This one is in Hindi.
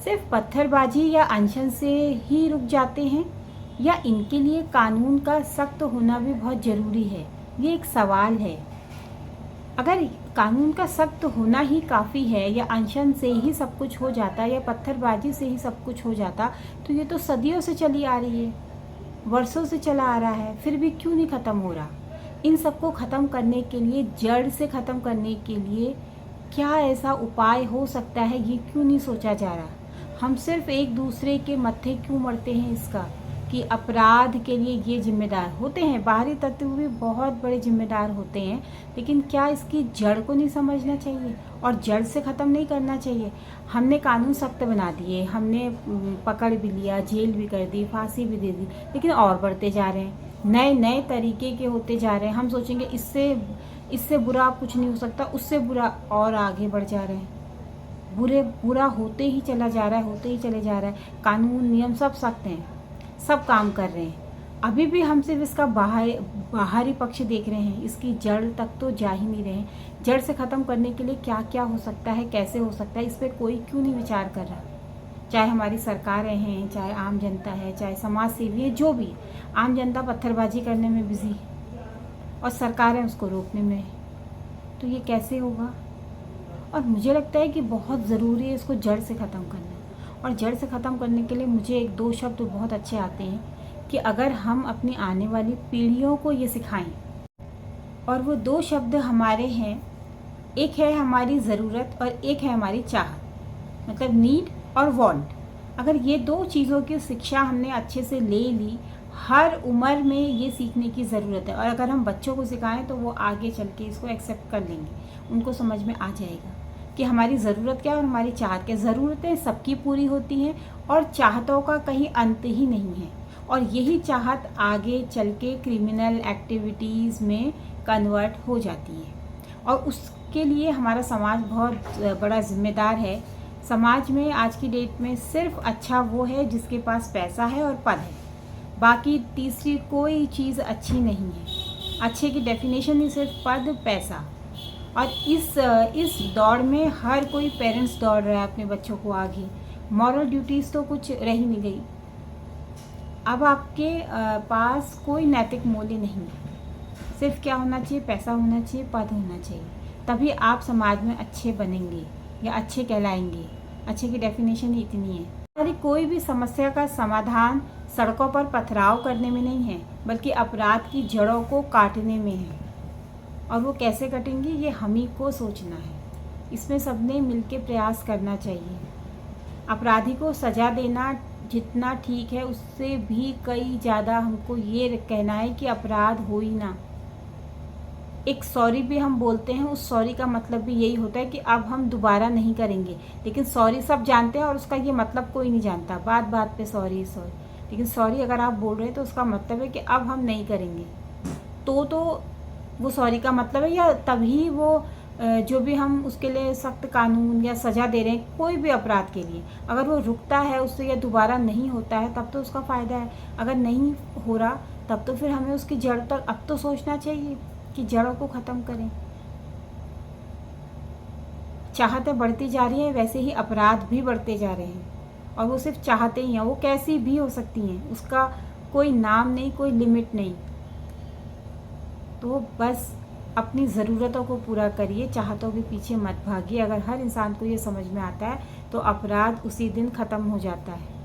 सिर्फ पत्थरबाजी या अनशन से ही रुक जाते हैं, या इनके लिए कानून का सख्त होना भी बहुत ज़रूरी है? ये एक सवाल है। अगर कानून का सख्त होना ही काफ़ी है, या अनशन से ही सब कुछ हो जाता, या पत्थरबाजी से ही सब कुछ हो जाता, तो ये तो सदियों से चली आ रही है, वर्षों से चला आ रहा है, फिर भी क्यों नहीं ख़त्म हो रहा? इन सबको ख़त्म करने के लिए, जड़ से ख़त्म करने के लिए क्या ऐसा उपाय हो सकता है, ये क्यों नहीं सोचा जा रहा? हम सिर्फ एक दूसरे के मत्थे क्यों मरते हैं इसका, कि अपराध के लिए ये जिम्मेदार होते हैं, बाहरी तत्व भी बहुत बड़े जिम्मेदार होते हैं, लेकिन क्या इसकी जड़ को नहीं समझना चाहिए और जड़ से ख़त्म नहीं करना चाहिए? हमने कानून सख्त बना दिए, हमने पकड़ भी लिया, जेल भी कर दी, फांसी भी दे दी, लेकिन और बढ़ते जा रहे हैं, नए नए तरीके के होते जा रहे हैं। हम सोचेंगे इससे बुरा कुछ नहीं हो सकता, उससे बुरा, और आगे बढ़ जा रहे हैं। बुरा होते ही चला जा रहा है, होते ही चले जा रहा है। कानून नियम सब सख्त हैं, सब काम कर रहे हैं, अभी भी हम सिर्फ इसका बाहरी पक्ष देख रहे हैं, इसकी जड़ तक तो जा ही नहीं रहे हैं। जड़ से ख़त्म करने के लिए क्या क्या हो सकता है, कैसे हो सकता है, इस पर कोई क्यों नहीं विचार कर रहा? चाहे हमारी सरकारें हैं, चाहे आम जनता है, चाहे समाज सेवी है, जो भी। आम जनता पत्थरबाजी करने में बिजी और सरकारें उसको रोकने में, तो ये कैसे होगा? और मुझे लगता है कि बहुत ज़रूरी है इसको जड़ से ख़त्म करना। और जड़ से ख़त्म करने के लिए मुझे एक दो शब्द बहुत अच्छे आते हैं, कि अगर हम अपनी आने वाली पीढ़ियों को ये सिखाएं, और वो दो शब्द हमारे हैं, एक है हमारी ज़रूरत और एक है हमारी चाहत, मतलब नीड और वांट। अगर ये दो चीज़ों की शिक्षा हमने अच्छे से ले ली, हर उम्र में ये सीखने की ज़रूरत है, और अगर हम बच्चों को सिखाएं तो वो आगे चल के इसको एक्सेप्ट कर लेंगे, उनको समझ में आ जाएगा कि हमारी ज़रूरत क्या है और हमारी चाहत क्या। ज़रूरतें सबकी पूरी होती हैं और चाहतों का कहीं अंत ही नहीं है, और यही चाहत आगे चल के क्रिमिनल एक्टिविटीज़ में कन्वर्ट हो जाती है, और उसके लिए हमारा समाज बहुत बड़ा जिम्मेदार है। समाज में आज की डेट में सिर्फ अच्छा वो है जिसके पास पैसा है और पद है, बाकी तीसरी कोई चीज़ अच्छी नहीं है। अच्छे की डेफिनेशन ही सिर्फ पद, पैसा। और इस दौड़ में हर कोई पेरेंट्स दौड़ रहा है अपने बच्चों को आगे। मॉरल ड्यूटीज़ तो कुछ रह ही नहीं गई। अब आपके पास कोई नैतिक मूल्य नहीं है, सिर्फ क्या होना चाहिए, पैसा होना चाहिए, पद होना चाहिए, तभी आप समाज में अच्छे बनेंगे या अच्छे कहलाएंगे। अच्छे की डेफिनेशन ही इतनी है। हमारी कोई भी समस्या का समाधान सड़कों पर पथराव करने में नहीं है, बल्कि अपराध की जड़ों को काटने में है। और वो कैसे कटेंगे, ये हम ही को सोचना है। इसमें सबने मिलके प्रयास करना चाहिए। अपराधी को सज़ा देना जितना ठीक है, उससे भी कई ज़्यादा हमको ये कहना है कि अपराध हो ही ना। एक सॉरी भी हम बोलते हैं, उस सॉरी का मतलब भी यही होता है कि अब हम दोबारा नहीं करेंगे। लेकिन सॉरी सब जानते हैं और उसका ये मतलब कोई नहीं जानता। बात बात पे सॉरी सॉरी, लेकिन सॉरी अगर आप बोल रहे हैं तो उसका मतलब है कि अब हम नहीं करेंगे। तो वो सॉरी का मतलब है, या तभी वो जो भी हम उसके लिए सख्त कानून या सज़ा दे रहे हैं कोई भी अपराध के लिए, अगर वो रुकता है उससे या दोबारा नहीं होता है, तब तो उसका फ़ायदा है। अगर नहीं हो रहा, तब तो फिर हमें उसकी जड़ तक अब तो सोचना चाहिए कि जड़ों को ख़त्म करें। चाहतें बढ़ती जा रही हैं, वैसे ही अपराध भी बढ़ते जा रहे हैं, और वो सिर्फ चाहते ही हैं। वो कैसी भी हो सकती हैं, उसका कोई नाम नहीं, कोई लिमिट नहीं। तो बस अपनी ज़रूरतों को पूरा करिए, चाहतों के पीछे मत भागिए। अगर हर इंसान को ये समझ में आता है तो अपराध उसी दिन ख़त्म हो जाता है।